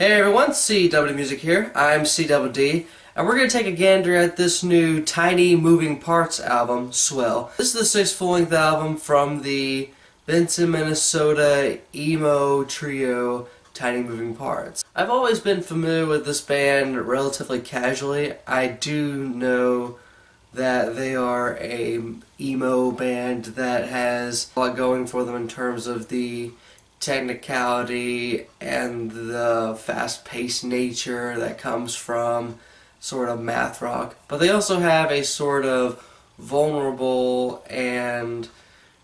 Hey everyone, CW Music here. I'm CWD, and we're going to take a gander at this new Tiny Moving Parts album, Swell. This is the sixth full-length album from the Benson, Minnesota emo trio Tiny Moving Parts. I've always been familiar with this band relatively casually. I do know that they are a emo band that has a lot going for them in terms of the technicality and the fast-paced nature that comes from sort of math rock. But they also have a sort of vulnerable and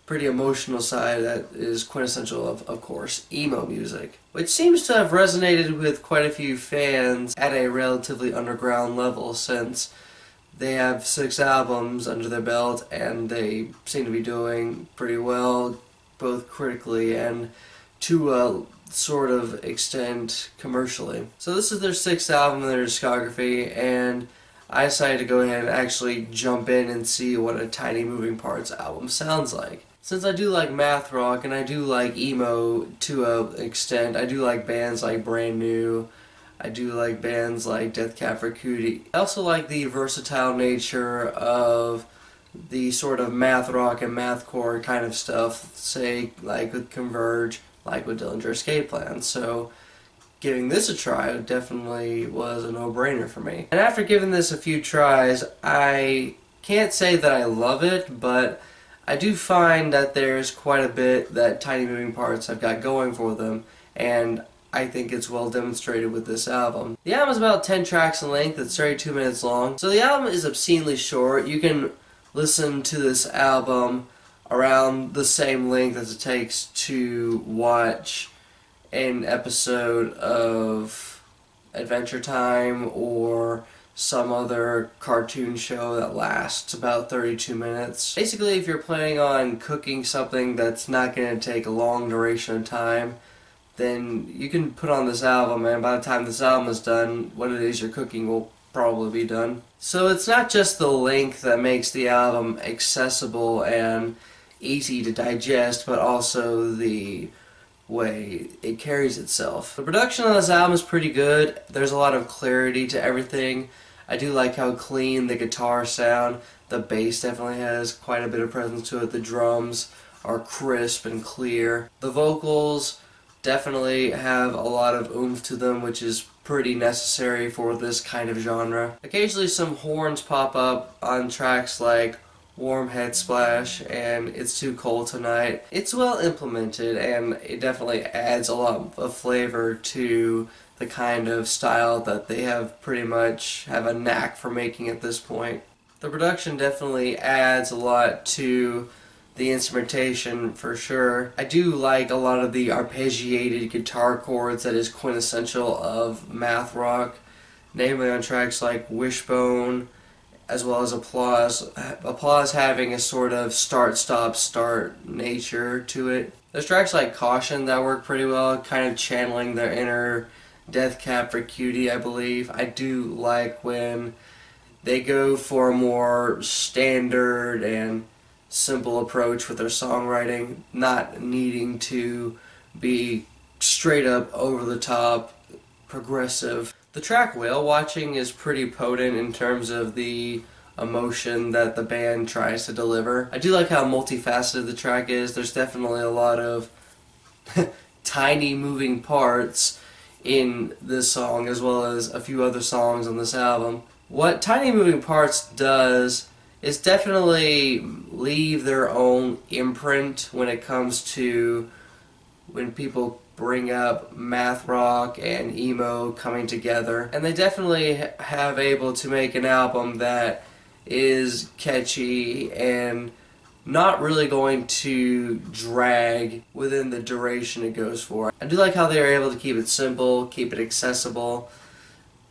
pretty emotional side that is quintessential of course, emo music, which seems to have resonated with quite a few fans at a relatively underground level, since they have 6 albums under their belt and they seem to be doing pretty well, both critically and to a sort of extent commercially. So this is their 6th album in their discography, and I decided to go ahead and actually jump in and see what a Tiny Moving Parts album sounds like. Since I do like math rock and I do like emo to an extent, I do like bands like Brand New, I do like bands like Death Cab for Cutie. I also like the versatile nature of the sort of math rock and mathcore kind of stuff, say like with Converge, like with Dillinger Escape Plan. So giving this a try definitely was a no-brainer for me. And after giving this a few tries, I can't say that I love it, but I do find that there's quite a bit that Tiny Moving Parts have got going for them, and I think it's well demonstrated with this album. The album is about 10 tracks in length. It's 32 minutes long. So the album is obscenely short. You can listen to this album around the same length as it takes to watch an episode of Adventure Time or some other cartoon show that lasts about 32 minutes. Basically, if you're planning on cooking something that's not going to take a long duration of time, then you can put on this album, and by the time this album is done, what it is you're cooking will probably be done. So it's not just the length that makes the album accessible and easy to digest, but also the way it carries itself. The production on this album is pretty good. There's a lot of clarity to everything. I do like how clean the guitars sound. The bass definitely has quite a bit of presence to it. The drums are crisp and clear. The vocals definitely have a lot of oomph to them, which is pretty necessary for this kind of genre. Occasionally some horns pop up on tracks like Warm Head Splash and It's Too Cold Tonight. It's well implemented, and it definitely adds a lot of flavor to the kind of style that they have pretty much have a knack for making at this point. The production definitely adds a lot to the instrumentation for sure. I do like a lot of the arpeggiated guitar chords that is quintessential of math rock, namely on tracks like Wishbone, as well as Applause. Applause having a sort of start-stop-start nature to it. There's tracks like Caution that work pretty well, kind of channeling their inner Death Cab for Cutie, I believe. I do like when they go for a more standard and simple approach with their songwriting, not needing to be straight up over the top progressive. The track Whale Watching is pretty potent in terms of the emotion that the band tries to deliver. I do like how multifaceted the track is. There's definitely a lot of tiny moving parts in this song, as well as a few other songs on this album. What Tiny Moving Parts does is definitely leave their own imprint when it comes to when people bring up math rock and emo coming together, and they definitely have able to make an album that is catchy and not really going to drag within the duration it goes for. I do like how they are able to keep it simple, keep it accessible,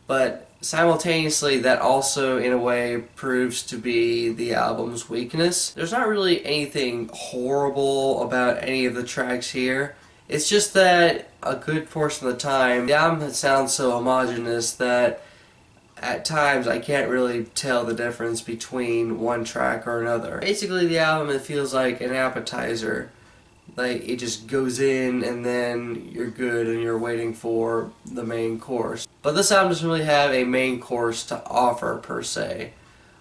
but simultaneously that also in a way proves to be the album's weakness. There's not really anything horrible about any of the tracks here. It's just that a good portion of the time the album sounds so homogeneous that at times I can't really tell the difference between one track or another. Basically the album, it feels like an appetizer like it just goes in and then you're good and you're waiting for the main course. But this album doesn't really have a main course to offer per se,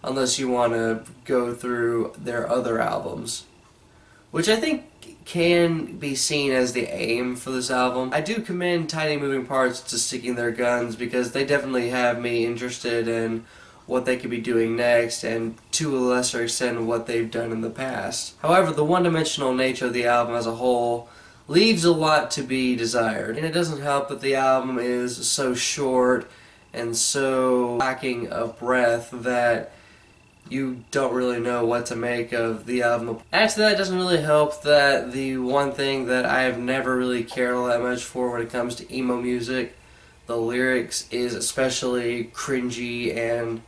unless you want to go through their other albums, which I think can be seen as the aim for this album. I do commend Tiny Moving Parts to sticking their guns, because they definitely have me interested in what they could be doing next, and to a lesser extent what they've done in the past. However, the one-dimensional nature of the album as a whole leaves a lot to be desired, and it doesn't help that the album is so short and so lacking of breadth that you don't really know what to make of the album. Add to that, it doesn't really help that the one thing that I have never really cared all that much for when it comes to emo music, the lyrics, is especially cringy and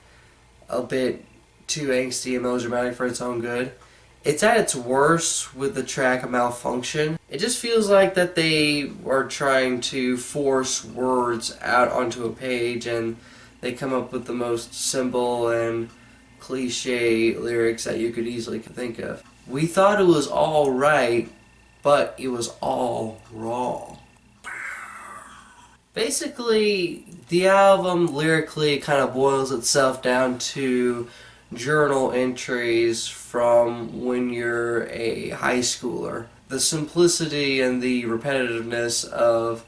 a bit too angsty and melodramatic for its own good. It's at its worst with the track Malfunction. It just feels like that they are trying to force words out onto a page, and they come up with the most simple and cliche lyrics that you could easily think of. We thought it was all right, but it was all wrong. Basically, the album lyrically kind of boils itself down to journal entries from when you're a high schooler. The simplicity and the repetitiveness of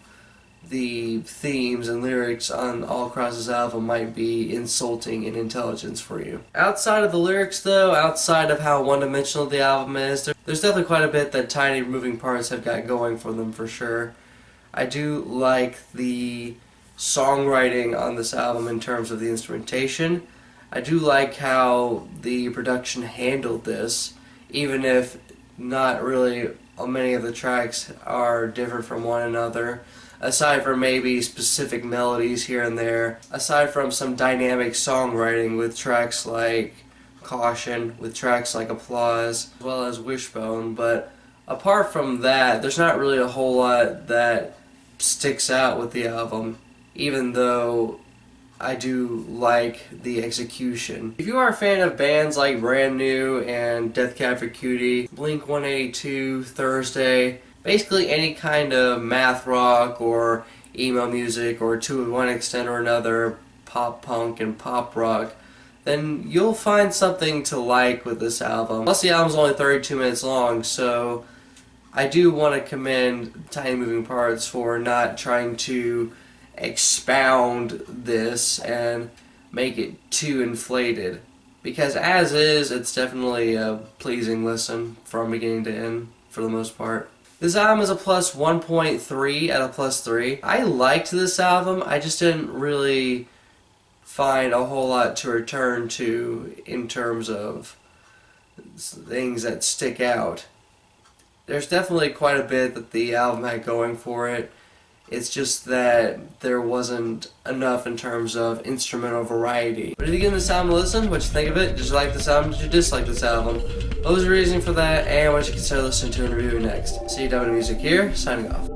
the themes and lyrics on all across this album might be insulting in intelligence for you. Outside of the lyrics though, outside of how one-dimensional the album is, there's definitely quite a bit that Tiny Moving Parts have got going for them for sure. I do like the songwriting on this album in terms of the instrumentation. I do like how the production handled this, even if not really many of the tracks are different from one another. Aside from maybe specific melodies here and there, aside from some dynamic songwriting with tracks like Caution, with tracks like Applause, as well as Wishbone, but apart from that, there's not really a whole lot that sticks out with the album, even though I do like the execution. If you are a fan of bands like Brand New and Death Cab for Cutie, Blink-182, Thursday, basically any kind of math rock or emo music, or to one extent or another pop punk and pop rock, then you'll find something to like with this album. Plus the album's only 32 minutes long, so I do want to commend Tiny Moving Parts for not trying to expound this and make it too inflated, because as is, it's definitely a pleasing listen from beginning to end for the most part. This album is a plus 1.3 out of plus 3. I liked this album, I just didn't really find a whole lot to return to in terms of things that stick out. There's definitely quite a bit that the album had going for it. It's just that there wasn't enough in terms of instrumental variety. But if you give this album a listen, what you think of it? Did you like this album? Did you dislike this album? What was the reason for that? And what you consider listening to and reviewing next? CW Music here, signing off.